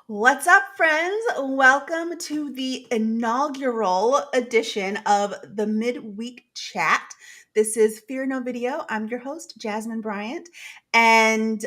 What's up, friends? Welcome to the inaugural edition of the Midweek Chat. This is Fear No Video. I'm your host, Jasmine Bryant. And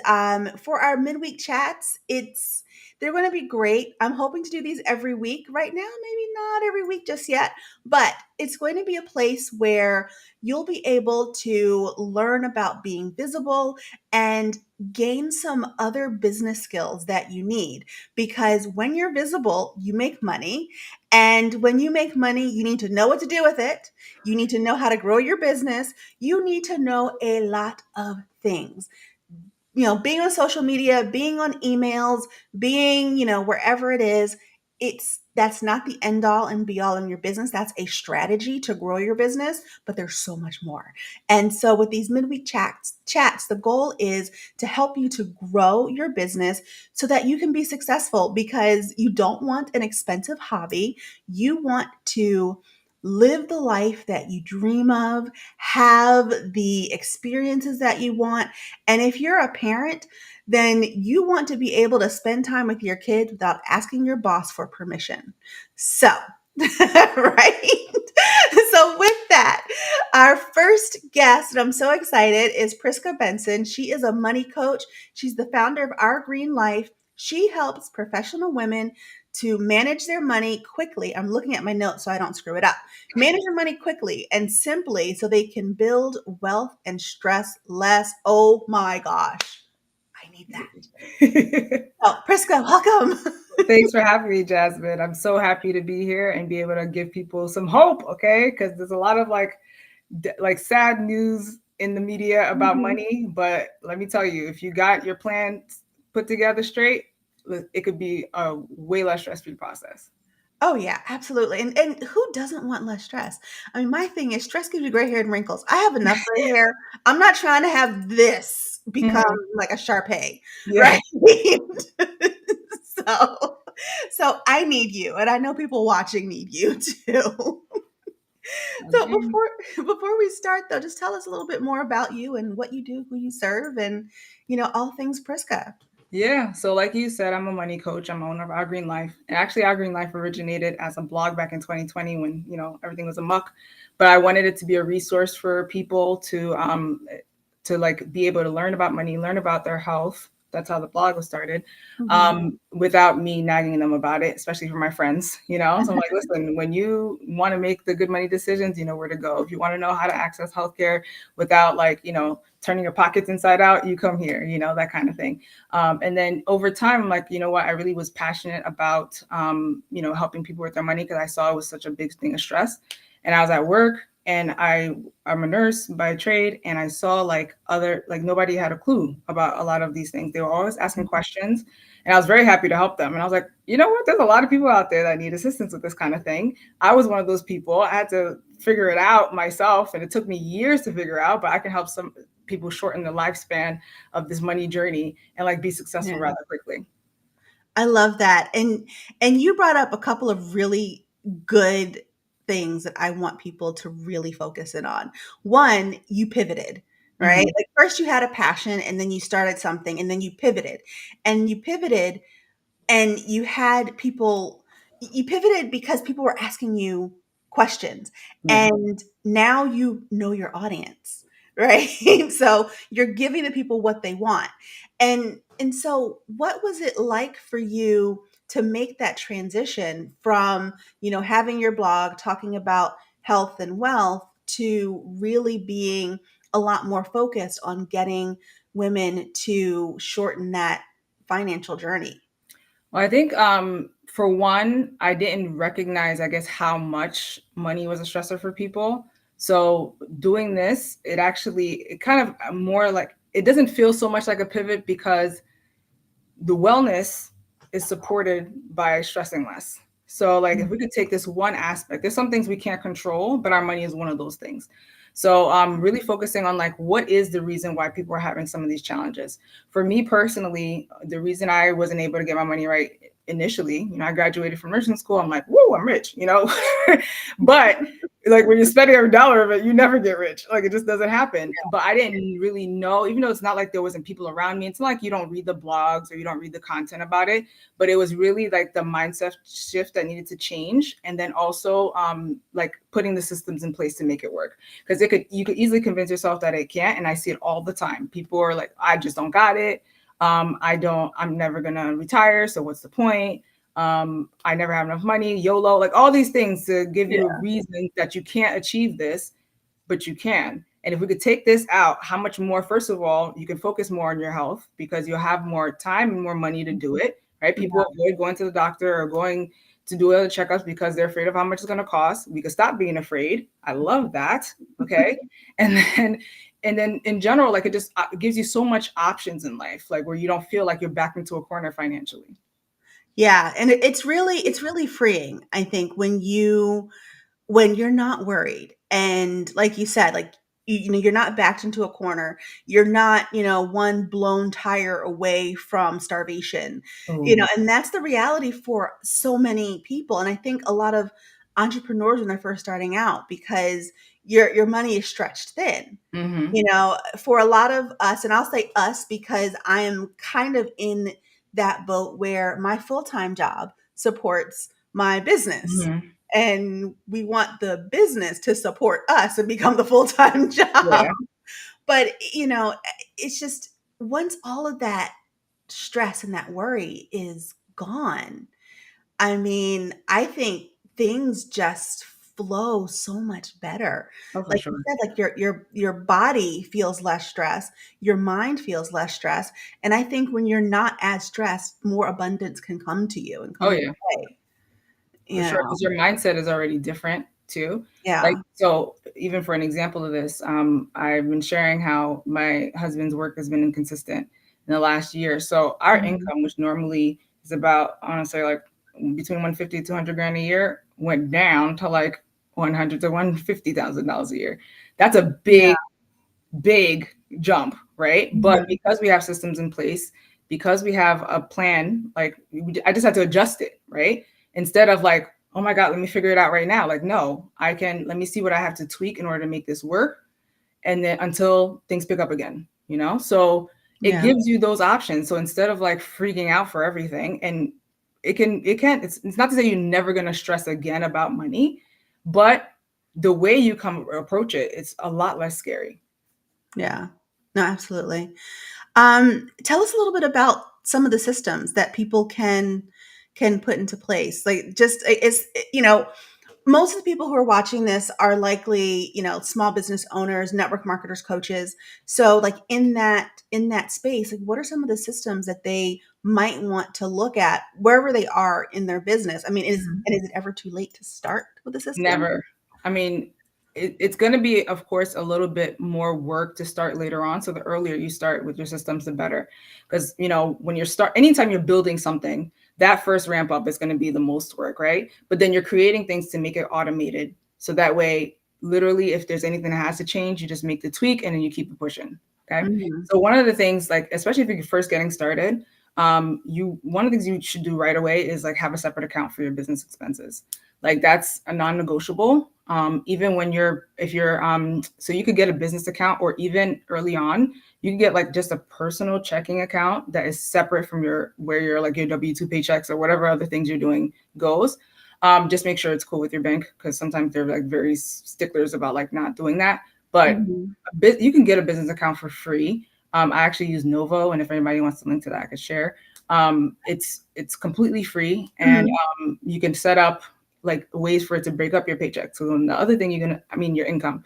for our midweek chats, they're going to be great. I'm hoping to do these every week. Right now, maybe not every week just yet, but it's going to be a place where you'll be able to learn about being visible and gain some other business skills that you need, because when you're visible, you make money. And when you make money, you need to know what to do with it. You need to know how to grow your business. You need to know a lot of things. Being on social media, being on emails, being, wherever it is, that's not the end all and be all in your business. That's a strategy to grow your business, but there's so much more. And so with these midweek chats, the goal is to help you to grow your business so that you can be successful, because you don't want an expensive hobby. You want to live the life that you dream of, have the experiences that you want. And if you're a parent, then you want to be able to spend time with your kids without asking your boss for permission. So, right? So, with that, our first guest, and I'm so excited, is Prisca Benson. She is a money coach. She's the founder of Our Green Life. She helps professional women to manage their money quickly. I'm looking at my notes so I don't screw it up. Manage your money quickly and simply so they can build wealth and stress less. Oh my gosh. I need that. Oh, Prisca, welcome. Thanks for having me, Jasmine. I'm so happy to be here and be able to give people some hope, okay? Because there's a lot of like sad news in the media about Mhm. money, but let me tell you, if you got your plan put together straight, it could be a way less stress-free process. Oh yeah, absolutely. And who doesn't want less stress? I mean, my thing is stress gives you gray hair and wrinkles. I have enough gray hair. I'm not trying to have this become Mhm. like a Sharpay, Yeah. right? so so I need you, and I know people watching need you too. So Okay. before we start though, just tell us a little bit more about you and what you do, who you serve, and all things Prisca. Yeah. So, like you said, I'm a money coach. I'm owner of Our Green Life. And actually, Our Green Life originated as a blog back in 2020 when, everything was amok. But I wanted it to be a resource for people to like be able to learn about money, learn about their health. That's how the blog was started, Mhm. without me nagging them about it, especially for my friends. So I'm like, listen, when you want to make the good money decisions, you know where to go. If you want to know how to access healthcare without turning your pockets inside out, you come here, that kind of thing. And then over time, I'm like, you know what, I really was passionate about, helping people with their money because I saw it was such a big thing of stress. And I was at work and I'm a nurse by trade, and I saw nobody had a clue about a lot of these things. They were always asking questions, and I was very happy to help them. And I was like, you know what? There's a lot of people out there that need assistance with this kind of thing. I was one of those people. I had to figure it out myself, and it took me years to figure out, but I can help some people shorten the lifespan of this money journey and like be successful Yeah. rather quickly. I love that. And you brought up a couple of really good things that I want people to really focus in on. One, you pivoted, right? Mm-hmm. Like first you had a passion and then you started something and then you pivoted. And you pivoted and you pivoted because people were asking you questions, Yeah. and now you know your audience, right? So you're giving the people what they want. And so what was it like for you to make that transition from, having your blog talking about health and wealth to really being a lot more focused on getting women to shorten that financial journey? Well, I think for one, I didn't recognize, I guess, how much money was a stressor for people. So doing this, it kind of more like it doesn't feel so much like a pivot because the wellness is supported by stressing less. So like if we could take this one aspect, there's some things we can't control, but our money is one of those things. So really focusing on like what is the reason why people are having some of these challenges. For me personally, the reason I wasn't able to get my money right initially. I graduated from nursing school. I'm like, whoa, I'm rich, but like when you're spending every dollar of it, you never get rich. Like it just doesn't happen. But I didn't really know, even though it's not like there wasn't people around me. It's not like you don't read the blogs or you don't read the content about it, but it was really like the mindset shift that needed to change. And then also like putting the systems in place to make it work. Because you could easily convince yourself that it can't. And I see it all the time. People are like, I just don't got it. I'm never gonna retire. So what's the point? I never have enough money, YOLO, like all these things to give you a reason that you can't achieve this, but you can. And if we could take this out, how much more, first of all, you can focus more on your health because you'll have more time and more money to do it, right? People avoid going to the doctor or going to do other checkups because they're afraid of how much it's going to cost. We could stop being afraid. I love that. Okay. And then in general, like it just gives you so much options in life, like where you don't feel like you're backed into a corner financially. Yeah, and it's really freeing, I think, when you're not worried and like you said, like you're not backed into a corner. You're not, one blown tire away from starvation. And that's the reality for so many people. And I think a lot of entrepreneurs when they're first starting out because your money is stretched thin. Mm-hmm. For a lot of us, and I'll say us because I am kind of in that boat where my full-time job supports my business. Mm-hmm. And we want the business to support us and become the full-time job. Yeah. But, it's just once all of that stress and that worry is gone, I mean, I think things just flow so much better. Oh, for Like sure. you said, like your body feels less stress, your mind feels less stress, and I think when you're not as stressed, more abundance can come to you and Oh, come your yeah. way. For You sure, know? because your mindset is already different too. Like, Yeah. so even for an example of this, I've been sharing how my husband's work has been inconsistent in the last year. So our Mhm. income, which normally is about, I want to say like between 150 to 200 grand a year, went down to like 100 to $150,000 a year. That's a Yeah. big jump, right? But Mhm. because we have systems in place, because we have a plan, like I just had to adjust it, right? Instead of like, oh my God, let me figure it out right now. Like, no, let me see what I have to tweak in order to make this work. And then until things pick up again, So it Yeah. gives you those options. So instead of like freaking out for everything, and it's not to say you're never going to stress again about money, but the way you approach it, it's a lot less scary. Yeah. No, absolutely. Tell us a little bit about some of the systems that people can put into place. Like just it's most of the people who are watching this are likely, small business owners, network marketers, coaches. So like in that space, like what are some of the systems that they might want to look at wherever they are in their business? I mean, is it ever too late to start with a system? Never. I mean, it's going to be, of course, a little bit more work to start later on. So the earlier you start with your systems, the better. Because, when anytime you're building something, that first ramp up is going to be the most work, right? But then you're creating things to make it automated. So that way, literally, if there's anything that has to change, you just make the tweak and then you keep it pushing. Okay. Mhm. So one of the things, like, especially if you're first getting started, one of the things you should do right away is like have a separate account for your business expenses. Like that's a non-negotiable. Even if you're so you could get a business account, or even early on you can get like just a personal checking account that is separate from where your like your W-2 paychecks or whatever other things you're doing goes. Just make sure it's cool with your bank, because sometimes they're like very sticklers about like not doing that. But Mhm. you can get a business account for free. I actually use Novo, and if anybody wants to link to that, I could share. It's completely free, and Mhm. you can set up like ways for it to break up your paycheck. So then the other thing your income.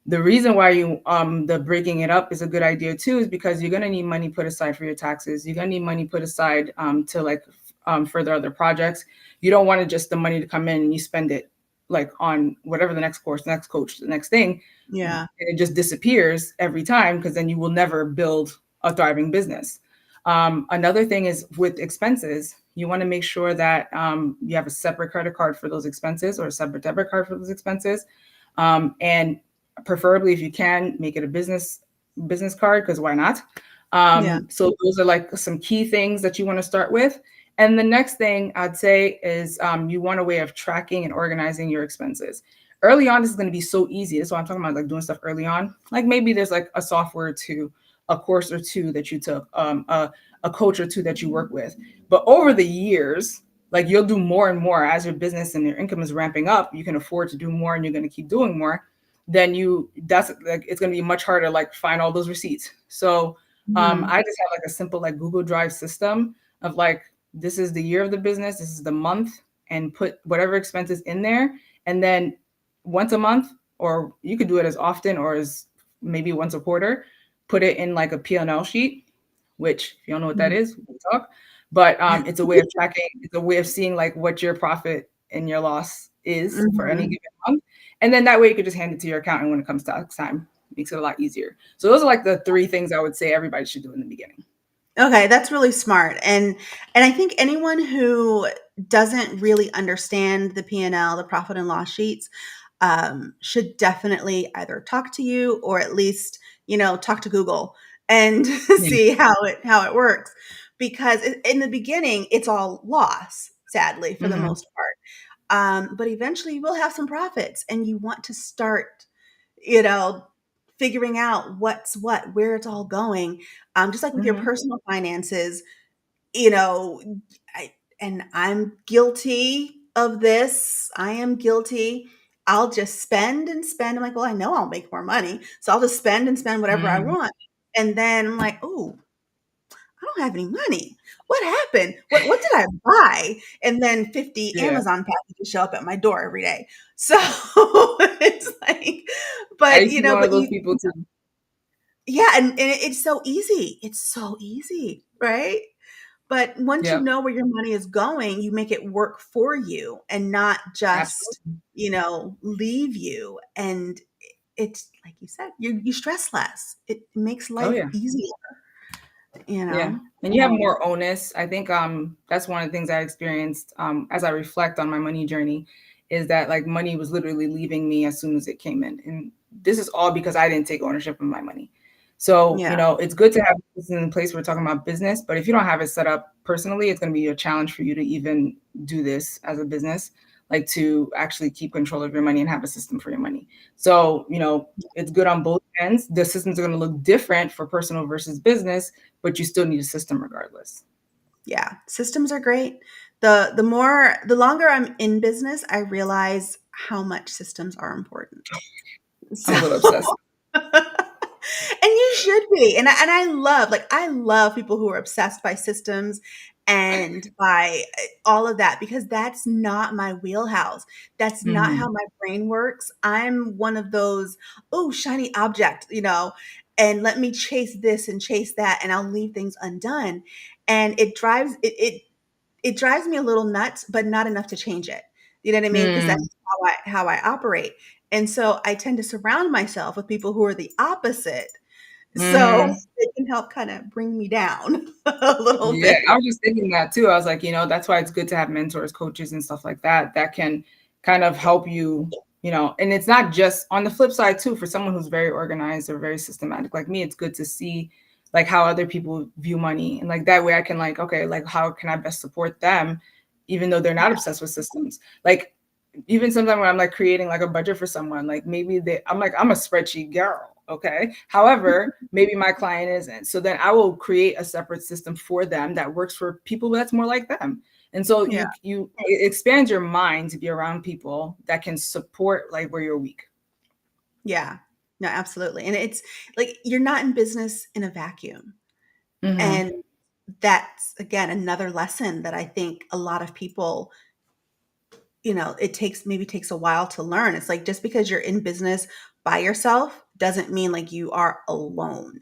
The reason why the breaking it up is a good idea too is because you're gonna need money put aside for your taxes. You're gonna need money put aside to like further other projects. You don't want just the money to come in and you spend it like on whatever the next course, next coach, the next thing, and Yeah. it just disappears every time, because then you will never build a thriving business. Another thing is with expenses, you want to make sure that you have a separate credit card for those expenses or a separate debit card for those expenses. And preferably, if you can, make it a business card, because why not? Yeah. So those are like some key things that you want to start with. And the next thing I'd say is you want a way of tracking and organizing your expenses. Early on, this is going to be so easy. That's why I'm talking about like doing stuff early on. Like maybe there's like a software to a course or two that you took, a coach or two that you work with. But over the years, like you'll do more and more as your business and your income is ramping up. You can afford to do more, and you're going to keep doing more. Then that's like it's going to be much harder to like find all those receipts. So Mhm. I just have like a simple like Google Drive system of like this is the year of the business, this is the month, and put whatever expenses in there. And then once a month, or you could do it as often or as maybe once a quarter, put it in like a P&L sheet, which if you don't know what that Mhm. is, we can talk. But it's a way of tracking, it's a way of seeing like what your profit and your loss is for any Mhm. given month. And then that way you could just hand it to your accountant when it comes to tax time. It makes it a lot easier. So those are like the three things I would say everybody should do in the beginning. Okay, that's really smart. And I think anyone who doesn't really understand the P&L, the profit and loss sheets, should definitely either talk to you or at least, talk to Google and Yeah. see how it works. Because in the beginning, it's all loss, sadly, for the Mm-hmm. most part. But eventually, you will have some profits, and you want to start, you know, figuring out what's what, where it's all going. Just like with your Mm-hmm. personal finances, you know, I and I'm guilty of this. I am guilty. I'll just spend and spend. I'm like, well, I know I'll make more money, so I'll just spend and spend whatever I Mm-hmm. want. And then I'm like, oh, I don't have any money. What happened? What did I buy? And then 50 Yeah. Amazon packages show up at my door every day. So it's like, I but used to be one of but those you people too. yeah, and it's so easy. It's so easy, right? But once you Yeah, know where your money is going, you make it work for you and not just, absolutely. leave you. And it's like you said, you stress less. It makes Oh life yeah. easier, you Yeah. know? And you have more onus. I think that's one of the things I experienced as I reflect on my money journey is that like money was literally leaving me as soon as it came in. And this is all because I didn't take ownership of my money. So, Yeah. it's good to have this in place. We're talking about business, but if you don't have it set up personally, it's going to be a challenge for you to even do this as a business, like to actually keep control of your money and have a system for your money. So, it's good on both ends. The systems are going to look different for personal versus business, but you still need a system regardless. Yeah, systems are great. The longer I'm in business, I realize how much systems are important. I'm So a little obsessed. and you should be. And I love people who are obsessed by systems and by all of that because that's not my wheelhouse. That's not how Hmm. my brain works. I'm one of those, oh, shiny object, and let me chase this and chase that and I'll leave things undone. And it drives me a little nuts, but not enough to change it. You know what I mean? Because that's Mm, how I operate. And so I tend to surround myself with people who are the opposite, so hmm. they can help kind of bring me down a little Yeah, bit. I was just thinking that too. I was like, that's why it's good to have mentors, coaches, and stuff like that that can kind of help you, and it's not just on the flip side too, for someone who's very organized or very systematic like me, it's good to see like how other people view money. And like that way I can like, okay, like how can I best support them, even though they're not Yeah, obsessed with systems? Like even sometimes when I'm like creating like a budget for someone, like maybe I'm a spreadsheet girl. Okay. However, maybe my client isn't. So then I will create a separate system for them that works for people that's more like them. And so yeah, you it expands your mind to be around people that can support like where you're weak. yeah. No, absolutely. And it's like you're not in business in a vacuum. Mm-hmm. And that's again another lesson that I think a lot of people, it takes a while to learn. It's like just because you're in business by yourself doesn't mean like you are alone.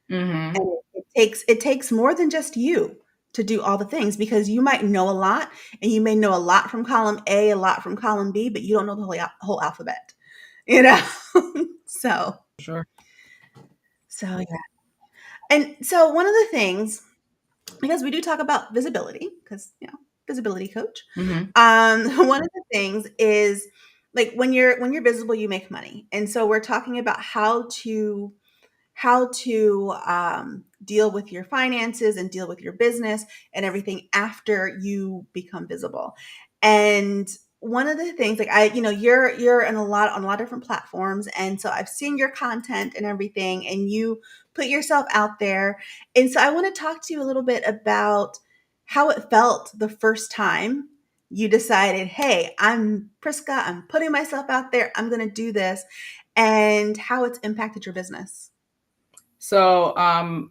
Mm-hmm. And it takes more than just you to do all the things because you might know a lot and you may know a lot from column A, a lot from column B, but you don't know the whole alphabet, you know? so, Sure. so yeah. And so one of the things, because we do talk about visibility, because, visibility coach, Mm-hmm. one of the things is like when you're visible, you make money. And so we're talking about how to deal with your finances and deal with your business and everything after you become visible. And one of the things, like, you're in on a lot of different platforms, and so I've seen your content and everything, and you put yourself out there. And so I want to talk to you a little bit about how it felt the first time you decided, hey, I'm Prisca, I'm putting myself out there, I'm going to do this, and how it's impacted your business. So,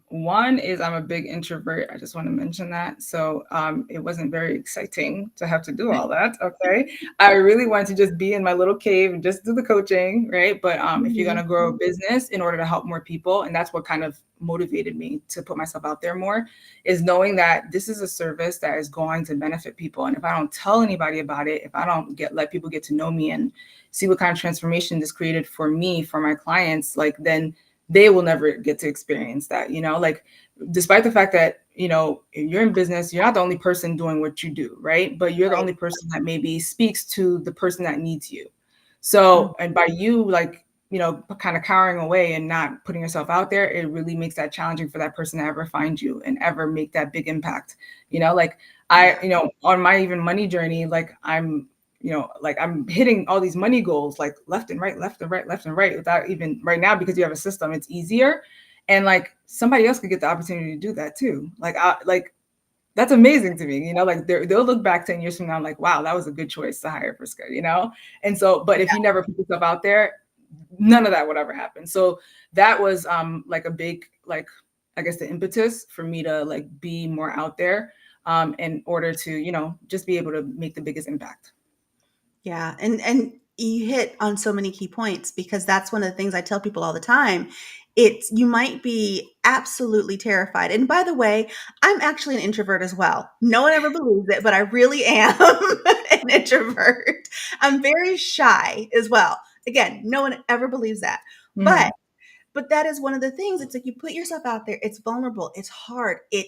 one is I'm a big introvert. I just want to mention that. So, it wasn't very exciting to have to do all that. Okay. I really wanted to just be in my little cave and just do the coaching, right? But if you're going Mhm. to grow a business in order to help more people, and that's what kind of motivated me to put myself out there more, is knowing that this is a service that is going to benefit people. And if I don't tell anybody about it, if I don't let people get to know me and see what kind of transformation this created for me, for my clients, like, then they will never get to experience that, like, despite the fact that, you're in business, you're not the only person doing what you do, right? But you're the Right. only person that maybe speaks to the person that needs you. Mhm. So, and by you, like, kind of cowering away and not putting yourself out there, it really makes that challenging for that person to ever find you and ever make that big impact. Like, Yeah. on my even money journey, like, like, I'm hitting all these money goals, like, left and right, left and right, left and right, without even, right now, because you have a system, it's easier. And like, somebody else could get the opportunity to do that too. Like, that's amazing to me, like, they'll look back 10 years from now, like, wow, that was a good choice to hire Prisca. And so, but if you never put yourself out there, none of that would ever happen. So that was like a big, like, I guess, the impetus for me to, like, be more out there, in order to, just be able to make the biggest impact. Yeah, and you hit on so many key points, because that's one of the things I tell people all the time. It's, you might be absolutely terrified. And by the way, I'm actually an introvert as well. No one ever believes it, but I really am an introvert. I'm very shy as well. Again, no one ever believes that. Mm-hmm. But that is one of the things. It's like, you put yourself out there, it's vulnerable, it's hard. It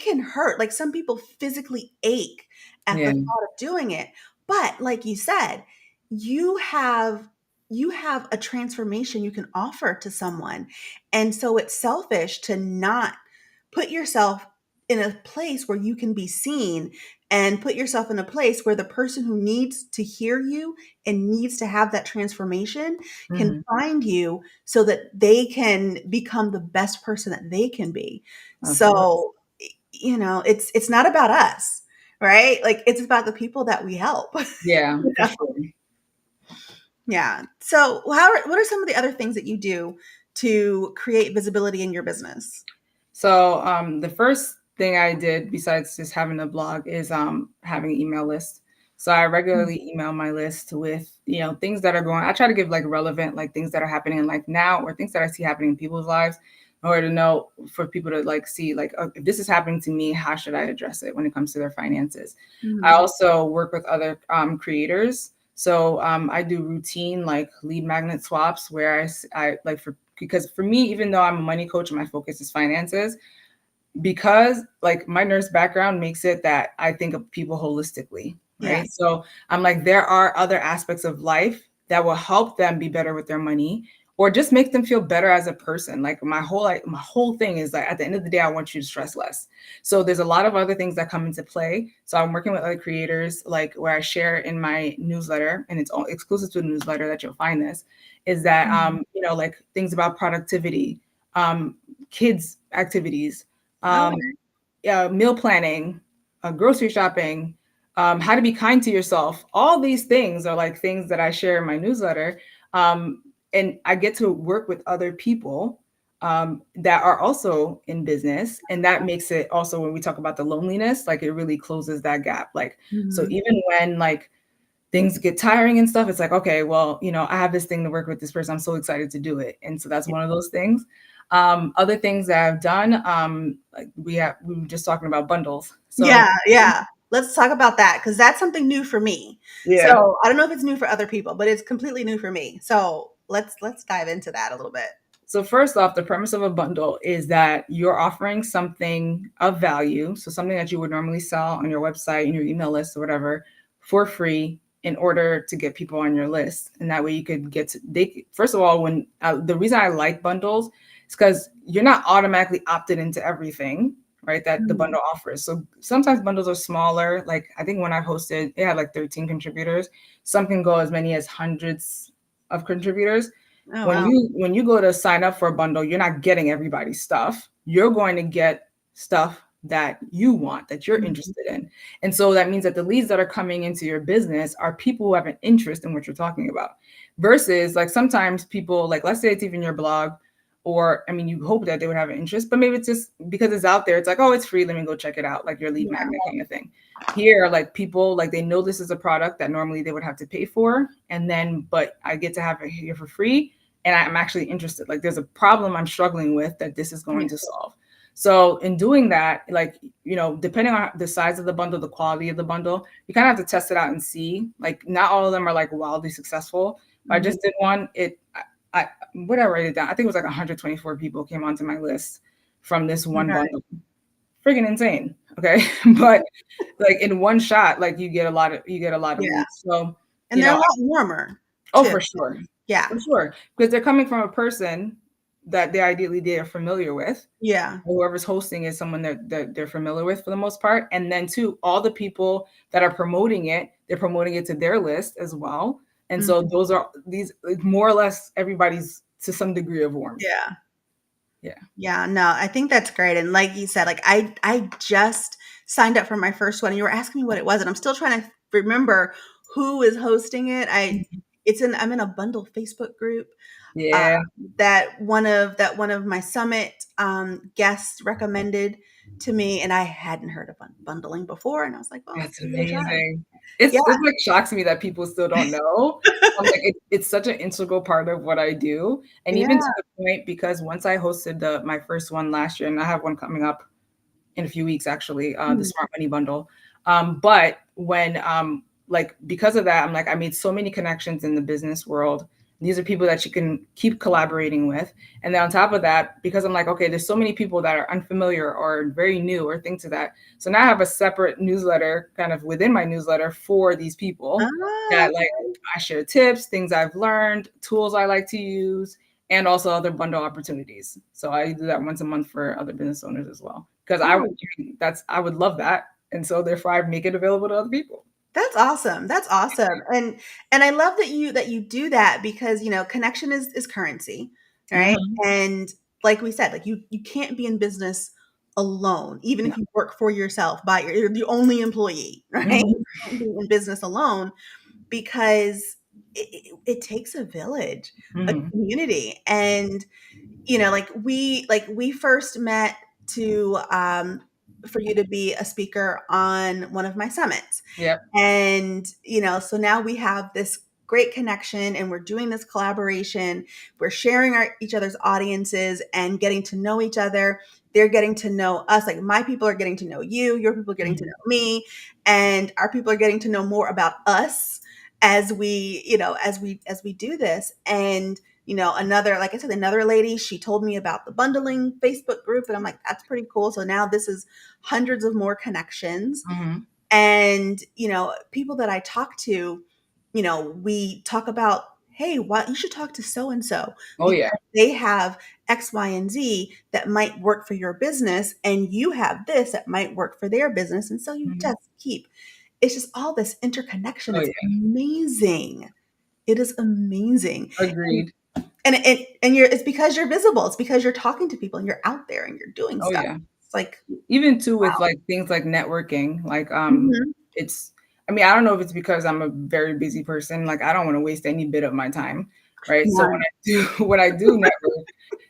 can hurt. Like, some people physically ache at the Yeah. thought of doing it. But like you said, you have you have a transformation you can offer to someone. And so it's selfish to not put yourself in a place where you can be seen, and put yourself in a place where the person who needs to hear you and needs to have that transformation can Mm-hmm. find you, so that they can become the best person that they can be. Of course. So, it's not about us, right? Like, it's about the people that we help. Yeah, You for know? sure. Yeah. So, what are some of the other things that you do to create visibility in your business? So, the first thing I did besides just having a blog is having an email list. So I Mm. regularly email my list with, things that are going. I try to give, like, relevant, like, things that are happening in life now, or things that I see happening in people's lives, in order to know, for people to, like, see, like, oh, if this is happening to me, how should I address it when it comes to their finances? I Mhm. also work with other creators. So I do routine, like, lead magnet swaps, where I like, because for me, even though I'm a money coach and my focus is finances, because, like, my nurse background makes it that I think of people holistically, Yeah. right? So I'm like, there are other aspects of life that will help them be better with their money, or just make them feel better as a person. Like, my whole thing is, like, at the end of the day, I want you to stress less. So there's a lot of other things that come into play. So I'm working with other creators, like, where I share in my newsletter, and it's all exclusive to the newsletter that you'll find this, is that Mhm. like, things about productivity, kids activities, um, Okay. meal planning, grocery shopping, how to be kind to yourself. All these things are, like, things that I share in my newsletter. Um, and I get to work with other people that are also in business. And that makes it also, when we talk about the loneliness, like, it really closes that gap. Like, so Mhm. even when, like, things get tiring and stuff, it's like, okay, well, I have this thing to work with this person. I'm so excited to do it. And so that's one of those things. Other things that I've done, like, we were just talking about bundles. So Yeah, yeah. Let's talk about that, because that's something new for me. yeah. So, I don't know if it's new for other people, but it's completely new for me. So, let's dive into that a little bit. So first off, the premise of a bundle is that you're offering something of value, so something that you would normally sell on your website, in your email list, or whatever, for free, in order to get people on your list. And that way you could get to, they first of all, when the reason I like bundles It's because you're not automatically opted into everything, right, that the Mm. bundle offers. So sometimes bundles are smaller. Like I think when I hosted, it had like 13 contributors. Some can go as many as hundreds of contributors. Oh, When wow. you go to sign up for a bundle, you're not getting everybody's stuff. You're going to get stuff that you want, that you're Mhm. interested in. And so that means that the leads that are coming into your business are people who have an interest in what you're talking about. Versus like sometimes people, like let's say it's even your blog, or I mean, you hope that they would have an interest, but maybe it's just because it's out there. It's like, oh, it's free. Let me go check it out. Like your lead Yeah. magnet kind of thing. Here, like people, like they know this is a product that normally they would have to pay for. And then, but I get to have it here for free. And I'm actually interested. Like there's a problem I'm struggling with that this is Yeah. going to solve. So in doing that, like, depending on the size of the bundle, the quality of the bundle, you kind of have to test it out and see. Like not all of them are like wildly successful. But I Mhm. just did one. I what did I write it down? I think it was like 124 people came onto my list from this one Okay. bundle. Freaking insane. Okay. But like in one shot, like you get a lot of Yeah. leads. So, And they're a lot warmer oh too. for sure. Yeah. For sure. Because they're coming from a person that they are familiar with. Yeah. Whoever's hosting is someone that they're familiar with for the most part. And then too, all the people that are promoting it, they're promoting it to their list as well. And so Mhm. those are these like, more or less everybody's to some degree of warm. Yeah. Yeah. Yeah, no, I think that's great, and like you said, like, I just signed up for my first one, and you were asking me what it was, and I'm still trying to remember who is hosting it. I'm in a bundle Facebook group, uh, Yeah. that one of my summit, guests recommended to me, and I hadn't heard of bundling before, and I was like, "Well, let's That's give it a try." amazing. Yeah. It's like shocks me that people still don't know. I'm like, it's such an integral part of what I do. And even to Yeah. the point, because once I hosted my first one last year, and I have one coming up in a few weeks actually, the Mm. smart money bundle. But when like because of that, I'm like I made so many connections in the business world. These are people that you can keep collaborating with. And then on top of that, because I'm like, okay, there's so many people that are unfamiliar or very new or things to that. So now I have a separate newsletter kind of within my newsletter for these people Ah, that like I share tips, things I've learned, tools I like to use, and also other bundle opportunities. So I do that once a month for other business owners as well. Because oh, I would love that. And so therefore I make it available to other people. that's awesome. That's awesome. And I love that you do that because, connection is currency, right? Mhm. And like we said, like you can't be in business alone, even No. if you work for yourself you're the only employee, right? You Mhm. can't be in business alone because it takes a village, a Mhm. community. And like we first met to for you to be a speaker on one of my summits, Yep. and so now we have this great connection, and we're doing this collaboration. We're sharing each other's audiences and getting to know each other. They're getting to know us. Like my people are getting to know you, your people are getting to Mhm. know me, and our people are getting to know more about us as we do this. And another, like I said, another lady, she told me about the bundling Facebook group, and I'm like, that's pretty cool. So now this is hundreds of more connections. Mhm. And people that I talk to, we talk about, hey, why you should talk to so and so Oh yeah. because they have X, Y, and Z that might work for your business, and you have this that might work for their business. And so you Mhm. just keep, it's just all this interconnection. Oh It's yeah. amazing. It is amazing. And Agreed. it's because you're visible. It's because you're talking to people and you're out there and you're doing Oh stuff. yeah. It's like, Even too with wow. like things like networking, like Mhm. it's I mean, I don't know if it's because I'm a very busy person, like I don't want to waste any bit of my time, right? So Yeah. when I do network,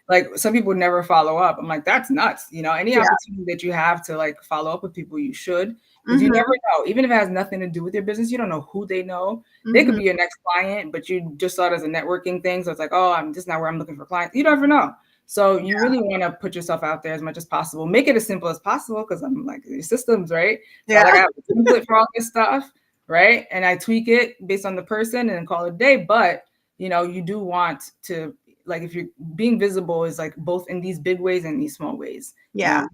like some people never follow up. I'm like, that's nuts. Any Yeah. opportunity that you have to like follow up with people, you should, because you never Mhm. know. Even if it has nothing to do with your business, you don't know who they know. They could Mhm. be your next client, but you just saw it as a networking thing. So it's like, oh, I'm just not where I'm looking for clients. You never know. So you really want to put yourself out there as much as possible. Make it as simple as possible because I'm like your systems, right? So Yeah. like I have a template for all this stuff, right? And I tweak it based on the person and call it a day. But you do want to, like, if you're being visible is like both in these big ways and these small ways. Yeah.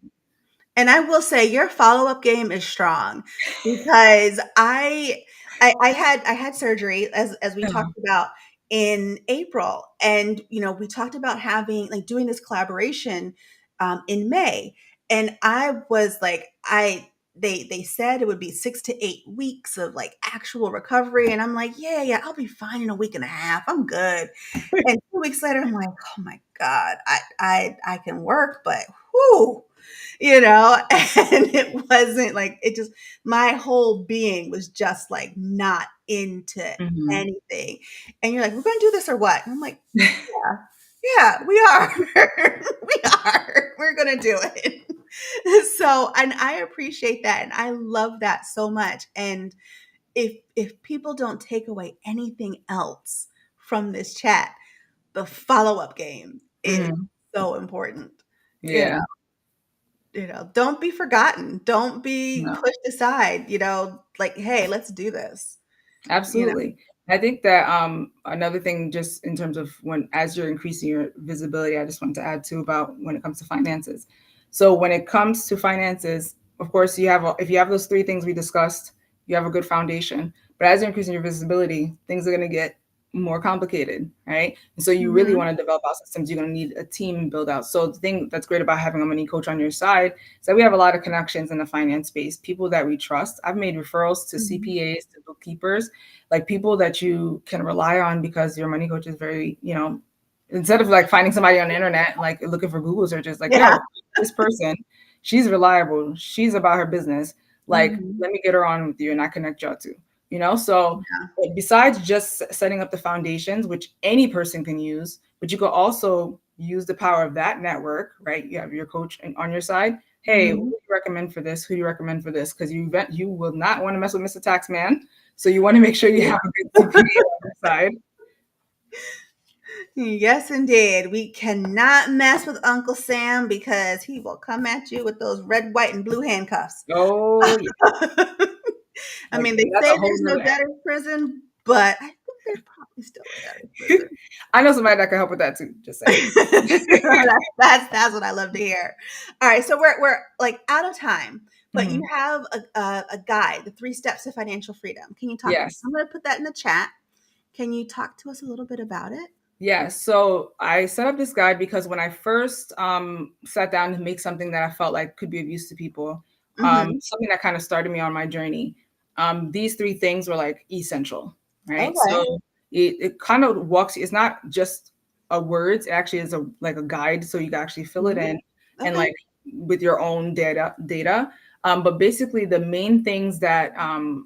And I will say your follow-up game is strong because I had surgery as we talked about, in April. And, we talked about doing this collaboration in May. And I was like, they said it would be 6 to 8 weeks of like actual recovery. And I'm like, yeah, I'll be fine in a week and a half. I'm good. And 2 weeks later, I'm like, oh my God, I can work, but whoo, and it wasn't like it just my whole being was just like not into Mhm. anything. And you're like, we're gonna do this or what? And I'm like, yeah, we are. We are. We're gonna do it. So, and I appreciate that and I love that so much. And if people don't take away anything else from this chat, the follow-up game is Mhm. so important. You Yeah. don't be forgotten. Don't be No. pushed aside, like, hey, let's do this. You know. Absolutely. I think that another thing, just in terms of when as you're increasing your visibility, I just want to add too about when it comes to finances. So when it comes to finances, of course, if you have those three things we discussed, you have a good foundation. But as you're increasing your visibility, things are going to get more complicated, right? And so you really Mhm. want to develop out systems. You're going to need a team build out. So the thing that's great about having a money coach on your side is that we have a lot of connections in the finance space, people that we trust. I've made referrals to Mhm. CPAs, to bookkeepers, like people that you can rely on because your money coach is very, instead of like finding somebody on the internet, like looking for Google searches, like, Yeah. yo, this person, she's reliable. She's about her business. Like, Mhm. let me get her on with you and I connect y'all to, so Yeah. besides just setting up the foundations, which any person can use, but you could also use the power of that network, right? You have your coach on your side. Hey, who do Mhm. you recommend for this? Who do you recommend for this? Because you will not want to mess with Mr. Taxman. So you want to make sure you have a good CPA on your side. Yes, indeed. We cannot mess with Uncle Sam because he will come at you with those red, white, and blue handcuffs. Oh yeah, I like mean, they that's say a whole there's no nother. debtor's prison, but I think there's probably still a debtor's prison. I know somebody that can help with that too. Just saying. That's what I love to hear. All right, so we're like out of time, but you Mhm. have a guide, the 3 steps to financial freedom. Can you talk? Yes. I'm going to put that in the chat. Can you talk to us a little bit about it? Yeah, so I set up this guide because when I first sat down to make something that I felt like could be of use to people, Mm-hmm. something that kind of started me on my journey, these three things were like essential, right? Okay. So it kind of walks, it's not just a words, it actually is like a guide, so you can actually fill it Mhm. in and Okay. like with your own data. But basically, the main things that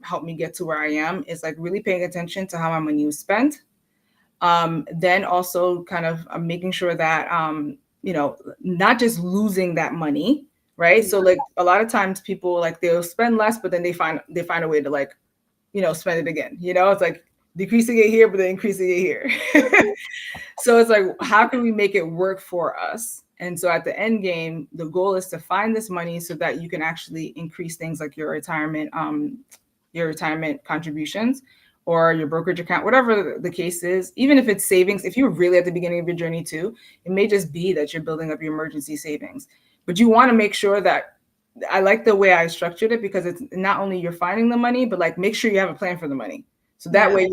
help me get to where I am is like really paying attention to how my money was spent, then also kind of making sure that not just losing that money, right? So like a lot of times people like they'll spend less, but then they find a way to like spend it again. It's like decreasing it here, but then increasing it here. So it's like, how can we make it work for us? And so at the end game, the goal is to find this money so that you can actually increase things like your retirement contributions or your brokerage account, whatever the case is. Even if it's savings, if you're really at the beginning of your journey too, it may just be that you're building up your emergency savings. But you want to make sure that I like the way I structured it because it's not only you're finding the money, but like make sure you have a plan for the money. So that Yeah. way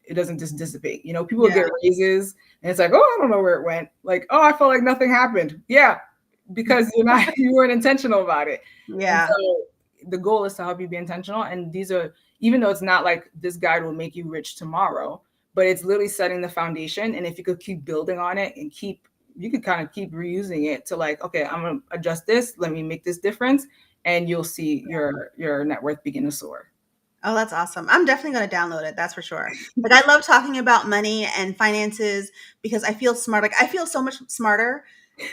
it doesn't just dissipate. People Yeah. get raises and it's like, oh, I don't know where it went. Like, oh, I felt like nothing happened. Yeah, because you weren't intentional about it. And Yeah. so the goal is to help you be intentional. And these are, even though it's not like this guide will make you rich tomorrow, but it's literally setting the foundation. And if you could keep building on it and you could kind of keep reusing it to like, okay, I'm gonna adjust this, let me make this difference, and you'll see your net worth begin to soar. Oh, that's awesome. I'm definitely going to download it. That's for sure. Like, I love talking about money and finances because I feel smart. Like, I feel so much smarter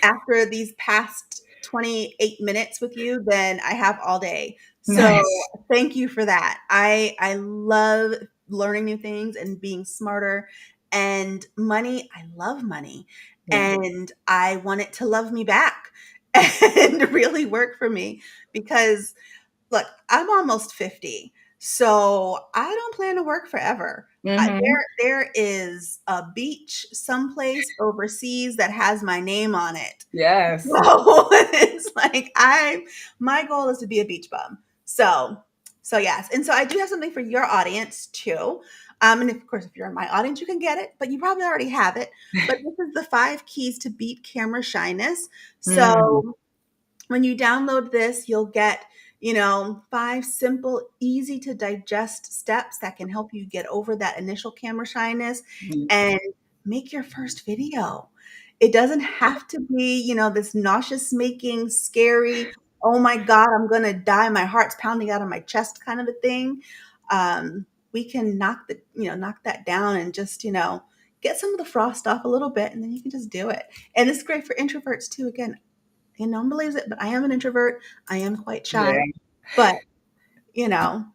after these past 28 minutes with you than I have all day. So Nice. thank you for that. I love learning new things and being smarter, and money. I love money, Yeah. and I want it to love me back and really work for me because look, I'm almost 50, so I don't plan to work forever. Mm-hmm. There is a beach someplace overseas that has my name on it. Yes. So it's like my goal is to be a beach bum. So yes, and so I do have something for your audience too. And of course, if you're in my audience, you can get it, but you probably already have it. But this is the 5 keys to beat camera shyness. Mm, So when you download this, you'll get, 5 simple, easy to digest steps that can help you get over that initial camera shyness mm, and make your first video. It doesn't have to be, this nauseous making, scary, oh my God, I'm going to die. My heart's pounding out of my chest kind of a thing. We can knock that down and just, get some of the frost off a little bit, and then you can just do it. And it's great for introverts too. Again, and no one believes it, but I am an introvert. I am quite shy, yeah. but you know,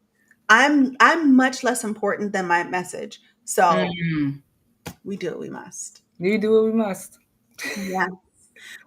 I'm much less important than my message. So Mm, we do what we must. we do what we must. Yeah.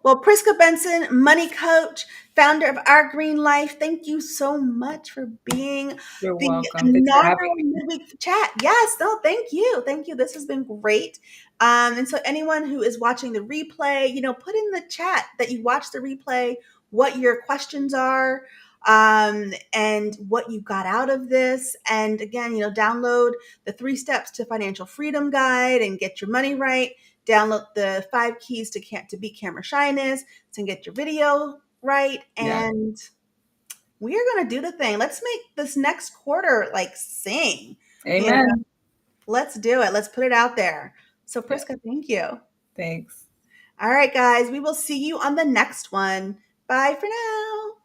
Well, Prisca Benson, money coach, founder of Our Green Life, thank you so much for being You're the welcome. Thanks for having inaugural me. midweek chat. Yes, no, thank you. Thank you. This has been great. And so, anyone who is watching the replay, put in the chat that you watched the replay, what your questions are, and what you got out of this. And again, download the 3 steps to financial freedom guide and get your money right. Download the 5 keys to beat camera shyness to get your video right. Yeah. And we are going to do the thing. Let's make this next quarter like sing. You know, Amen. let's do it. Let's put it out there. So, Yeah. Prisca, thank you. Thanks. All right, guys, we will see you on the next one. Bye for now.